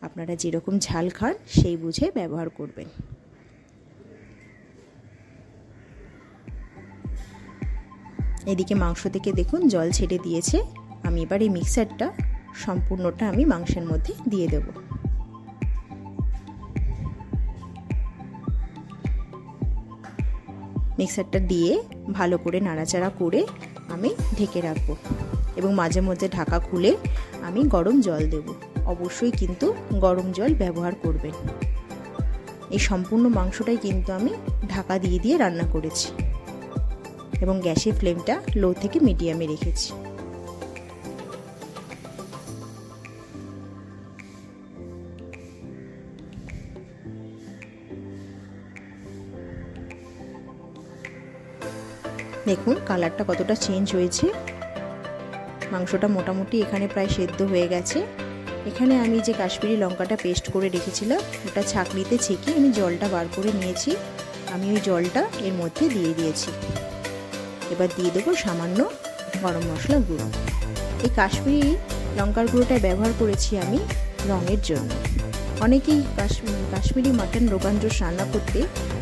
আপনারা যেরকম ঝাল খান সেই বুঝে ব্যবহার করবেন। এদিকে মাংস থেকে দেখুন জল ছেড়ে দিয়েছে। আমি এবার এই মিক্সারটা সম্পূর্ণটা আমি মাংসের মধ্যে দিয়ে দেব। মিক্সারটা দিয়ে ভালো করে নাড়াচাড়া করে আমি ঢেকে রাখবো এবং মাঝে মধ্যে ঢাকা খুলে আমি গরম জল দেব। অবশ্যই কিন্তু গরম জল ব্যবহার করবেন। এই সম্পূর্ণ মাংসটাই কিন্তু আমি ঢাকা দিয়ে দিয়ে রান্না করেছি এবং গ্যাসের ফ্লেমটা লো থেকে মিডিয়ামে রেখেছি। দেখুন কালারটা কতটা চেঞ্জ হয়েছে। মাংসটা মোটামুটি এখানে প্রায় সেদ্ধ হয়ে গেছে। এখানে আমি যে কাশ্মীরি লঙ্কাটা পেস্ট করে রেখেছিলাম ওটা ছাঁকনিতে ছেঁকে আমি জলটা বার করে নিয়েছি। আমি ওই জলটা এর মধ্যে দিয়ে দিয়েছি। এবার দিয়ে দেবো সামান্য গরম মশলা গুঁড়ো। এই কাশ্মীরি লঙ্কার গুঁড়োটা ব্যবহার করেছি আমি রঙের জন্য। অনেকেই কাশ্মীরি মাটন রোগান জোশ রান্না করতে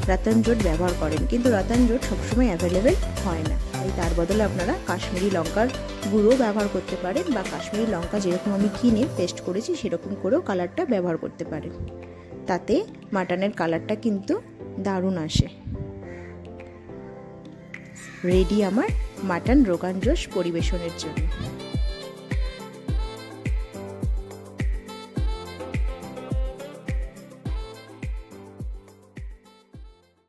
রতন জোট ব্যবহার করেন, কিন্তু রতন জোট সবসময় অ্যাভেলেবেল হয় না। তাই তার বদলে আপনারা কাশ্মীরি লঙ্কার গুঁড়ো ব্যবহার করতে পারেন বা কাশ্মীরি লঙ্কা যেরকম আমি কিনে পেস্ট করেছি সেরকম করেও কালারটা ব্যবহার করতে পারেন। তাতে মাটনের কালারটা কিন্তু দারুণ আসে। রেডি আমার মাটন রোগান জোশ পরিবেশনের জন্য।